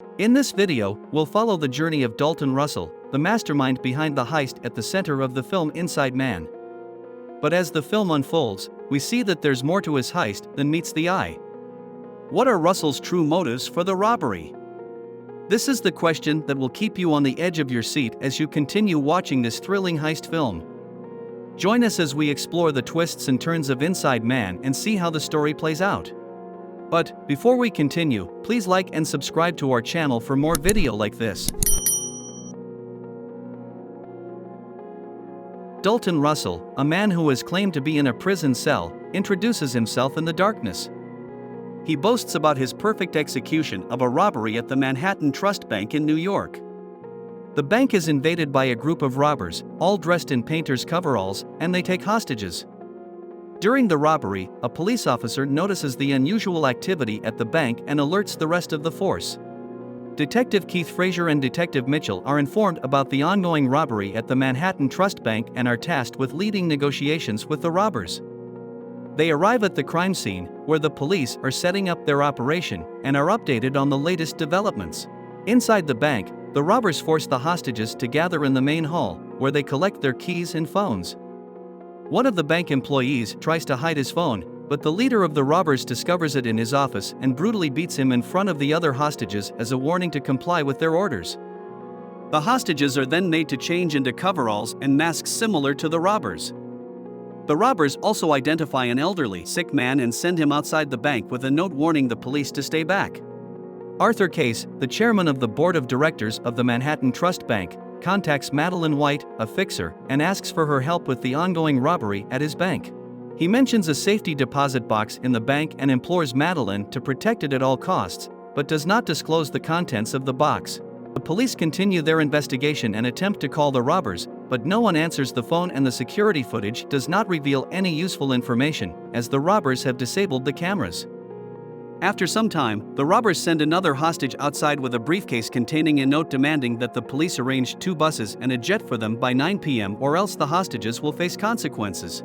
In this video, we'll follow the journey of Dalton Russell, the mastermind behind the heist at the center of the film Inside Man. But as the film unfolds, we see that there's more to his heist than meets the eye. What are Russell's true motives for the robbery? This is the question that will keep you on the edge of your seat as you continue watching this thrilling heist film. Join us as we explore the twists and turns of Inside Man and see how the story plays out. But, before we continue, please like and subscribe to our channel for more video like this. Dalton Russell, a man who has claimed to be in a prison cell, introduces himself in the darkness. He boasts about his perfect execution of a robbery at the Manhattan Trust Bank in New York. The bank is invaded by a group of robbers, all dressed in painters' coveralls, and they take hostages. During the robbery, a police officer notices the unusual activity at the bank and alerts the rest of the force. Detective Keith Frazier and Detective Mitchell are informed about the ongoing robbery at the Manhattan Trust Bank and are tasked with leading negotiations with the robbers. They arrive at the crime scene, where the police are setting up their operation, and are updated on the latest developments. Inside the bank, the robbers force the hostages to gather in the main hall, where they collect their keys and phones. One of the bank employees tries to hide his phone, but the leader of the robbers discovers it in his office and brutally beats him in front of the other hostages as a warning to comply with their orders. The hostages are then made to change into coveralls and masks similar to the robbers. The robbers also identify an elderly, sick man and send him outside the bank with a note warning the police to stay back. Arthur Case, the chairman of the board of directors of the Manhattan Trust Bank, contacts Madeline White, a fixer, and asks for her help with the ongoing robbery at his bank. He mentions a safety deposit box in the bank and implores Madeline to protect it at all costs, but does not disclose the contents of the box. The police continue their investigation and attempt to call the robbers, but no one answers the phone and the security footage does not reveal any useful information, as the robbers have disabled the cameras. After some time, the robbers send another hostage outside with a briefcase containing a note demanding that the police arrange 2 buses and a jet for them by 9 p.m. or else the hostages will face consequences.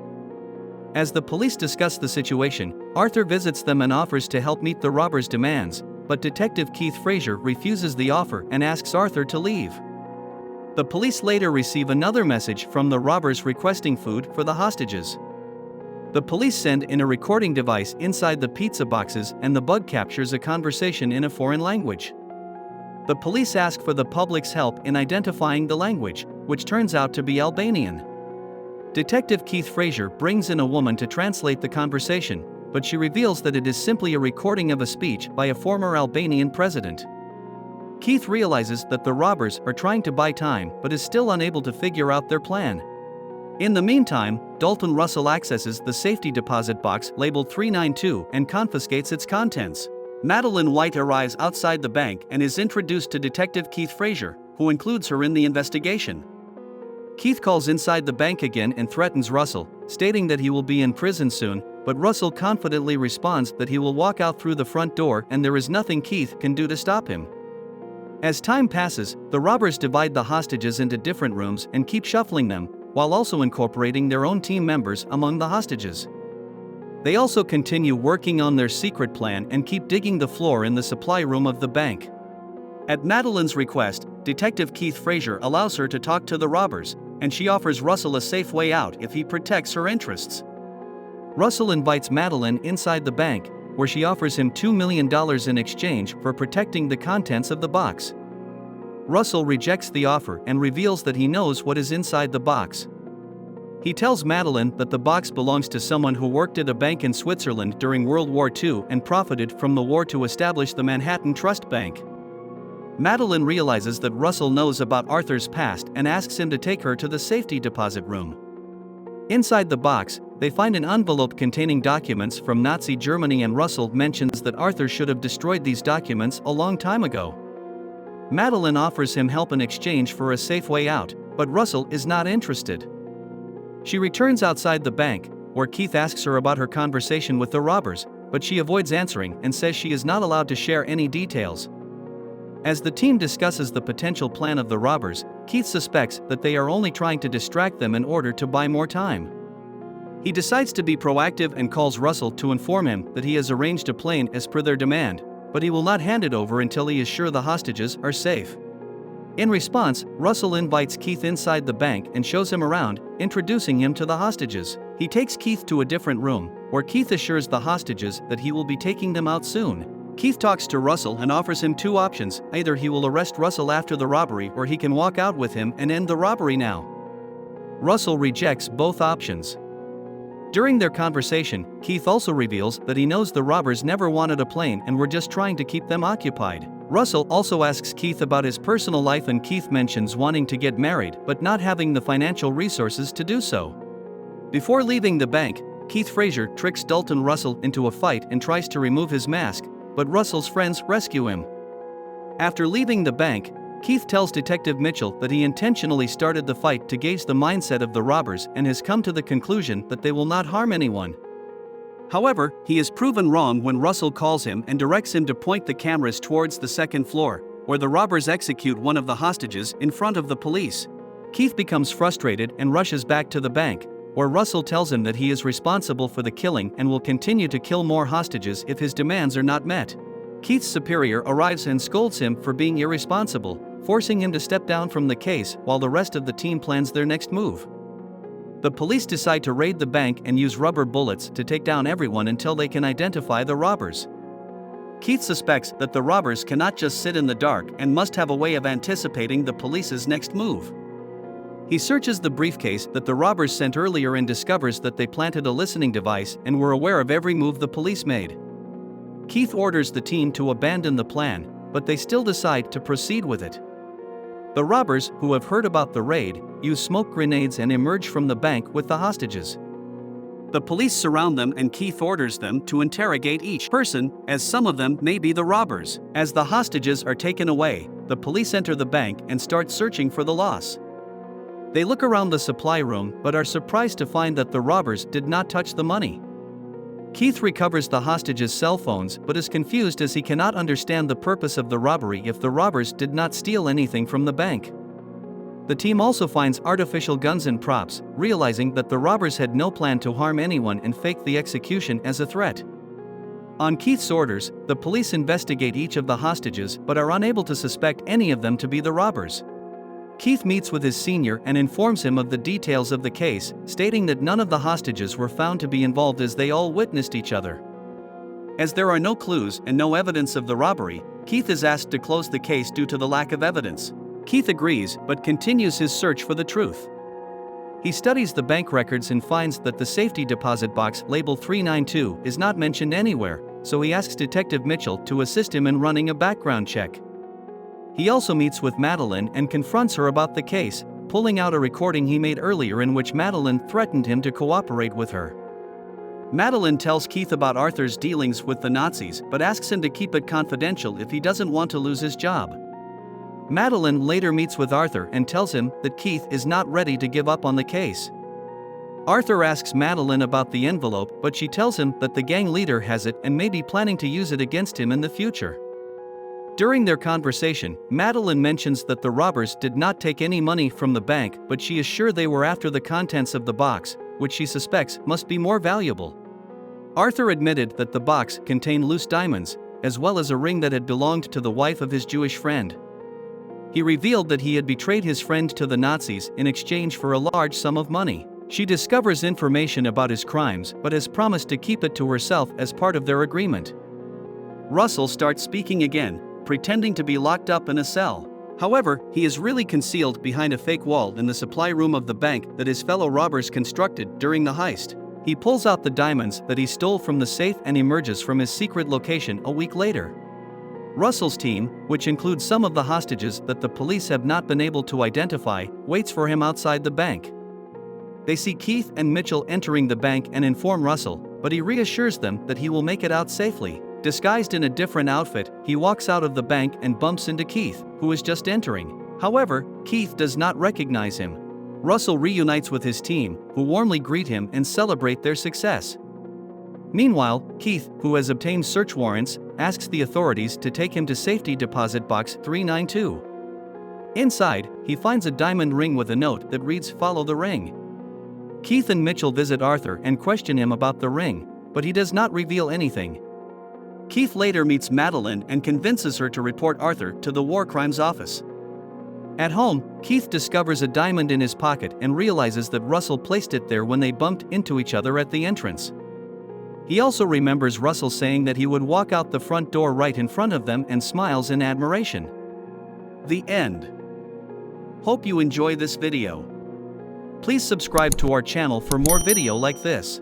As the police discuss the situation, Arthur visits them and offers to help meet the robbers' demands, but Detective Keith Frazier refuses the offer and asks Arthur to leave. The police later receive another message from the robbers requesting food for the hostages. The police send in a recording device inside the pizza boxes and the bug captures a conversation in a foreign language. The police ask for the public's help in identifying the language, which turns out to be Albanian. Detective Keith Frazier brings in a woman to translate the conversation, but she reveals that it is simply a recording of a speech by a former Albanian president. Keith realizes that the robbers are trying to buy time but is still unable to figure out their plan. In the meantime, Dalton Russell accesses the safety deposit box labeled 392 and confiscates its contents. Madeline White arrives outside the bank and is introduced to Detective Keith Frazier, who includes her in the investigation. Keith calls inside the bank again and threatens Russell, stating that he will be in prison soon, but Russell confidently responds that he will walk out through the front door and there is nothing Keith can do to stop him. As time passes, the robbers divide the hostages into different rooms and keep shuffling them, while also incorporating their own team members among the hostages. They also continue working on their secret plan and keep digging the floor in the supply room of the bank. At Madeline's request, Detective Keith Frazier allows her to talk to the robbers, and she offers Russell a safe way out if he protects her interests. Russell invites Madeline inside the bank, where she offers him $2 million in exchange for protecting the contents of the box. Russell rejects the offer and reveals that he knows what is inside the box. He tells Madeline that the box belongs to someone who worked at a bank in Switzerland during World War II and profited from the war to establish the Manhattan Trust Bank. Madeline realizes that Russell knows about Arthur's past and asks him to take her to the safety deposit room. Inside the box, they find an envelope containing documents from Nazi Germany, and Russell mentions that Arthur should have destroyed these documents a long time ago. Madeline offers him help in exchange for a safe way out, but Russell is not interested. She returns outside the bank, where Keith asks her about her conversation with the robbers, but she avoids answering and says she is not allowed to share any details. As the team discusses the potential plan of the robbers, Keith suspects that they are only trying to distract them in order to buy more time. He decides to be proactive and calls Russell to inform him that he has arranged a plane as per their demand, but he will not hand it over until he is sure the hostages are safe. In response, Russell invites Keith inside the bank and shows him around, introducing him to the hostages. He takes Keith to a different room, where Keith assures the hostages that he will be taking them out soon. Keith talks to Russell and offers him two options: either he will arrest Russell after the robbery or he can walk out with him and end the robbery now. Russell rejects both options. During their conversation, Keith also reveals that he knows the robbers never wanted a plane and were just trying to keep them occupied. Russell also asks Keith about his personal life, and Keith mentions wanting to get married but not having the financial resources to do so. Before leaving the bank, Keith Frazier tricks Dalton Russell into a fight and tries to remove his mask, but Russell's friends rescue him. After leaving the bank, Keith tells Detective Mitchell that he intentionally started the fight to gauge the mindset of the robbers and has come to the conclusion that they will not harm anyone. However, he is proven wrong when Russell calls him and directs him to point the cameras towards the second floor, where the robbers execute one of the hostages in front of the police. Keith becomes frustrated and rushes back to the bank, where Russell tells him that he is responsible for the killing and will continue to kill more hostages if his demands are not met. Keith's superior arrives and scolds him for being irresponsible, forcing him to step down from the case while the rest of the team plans their next move. The police decide to raid the bank and use rubber bullets to take down everyone until they can identify the robbers. Keith suspects that the robbers cannot just sit in the dark and must have a way of anticipating the police's next move. He searches the briefcase that the robbers sent earlier and discovers that they planted a listening device and were aware of every move the police made. Keith orders the team to abandon the plan, but they still decide to proceed with it. The robbers, who have heard about the raid, use smoke grenades and emerge from the bank with the hostages. The police surround them and Keith orders them to interrogate each person, as some of them may be the robbers. As the hostages are taken away, the police enter the bank and start searching for the loss. They look around the supply room but are surprised to find that the robbers did not touch the money. Keith recovers the hostages' cell phones but is confused as he cannot understand the purpose of the robbery if the robbers did not steal anything from the bank. The team also finds artificial guns and props, realizing that the robbers had no plan to harm anyone and faked the execution as a threat. On Keith's orders, the police investigate each of the hostages but are unable to suspect any of them to be the robbers. Keith meets with his senior and informs him of the details of the case, stating that none of the hostages were found to be involved as they all witnessed each other. As there are no clues and no evidence of the robbery, Keith is asked to close the case due to the lack of evidence. Keith agrees but continues his search for the truth. He studies the bank records and finds that the safety deposit box labeled 392 is not mentioned anywhere, so he asks Detective Mitchell to assist him in running a background check. He also meets with Madeline and confronts her about the case, pulling out a recording he made earlier in which Madeline threatened him to cooperate with her. Madeline tells Keith about Arthur's dealings with the Nazis but asks him to keep it confidential if he doesn't want to lose his job. Madeline later meets with Arthur and tells him that Keith is not ready to give up on the case. Arthur asks Madeline about the envelope, but she tells him that the gang leader has it and may be planning to use it against him in the future. During their conversation, Madeline mentions that the robbers did not take any money from the bank, but she is sure they were after the contents of the box, which she suspects must be more valuable. Arthur admitted that the box contained loose diamonds, as well as a ring that had belonged to the wife of his Jewish friend. He revealed that he had betrayed his friend to the Nazis in exchange for a large sum of money. She discovers information about his crimes but has promised to keep it to herself as part of their agreement. Russell starts speaking again, pretending to be locked up in a cell. However, he is really concealed behind a fake wall in the supply room of the bank that his fellow robbers constructed during the heist. He pulls out the diamonds that he stole from the safe and emerges from his secret location a week later. Russell's team, which includes some of the hostages that the police have not been able to identify, waits for him outside the bank. They see Keith and Mitchell entering the bank and inform Russell, but he reassures them that he will make it out safely. Disguised in a different outfit, he walks out of the bank and bumps into Keith, who is just entering. However, Keith does not recognize him. Russell reunites with his team, who warmly greet him and celebrate their success. Meanwhile, Keith, who has obtained search warrants, asks the authorities to take him to safety deposit box 392. Inside, he finds a diamond ring with a note that reads "Follow the ring." Keith and Mitchell visit Arthur and question him about the ring, but he does not reveal anything. Keith later meets Madeline and convinces her to report Arthur to the War Crimes Office. At home, Keith discovers a diamond in his pocket and realizes that Russell placed it there when they bumped into each other at the entrance. He also remembers Russell saying that he would walk out the front door right in front of them and smiles in admiration. The end. Hope you enjoy this video. Please subscribe to our channel for more video like this.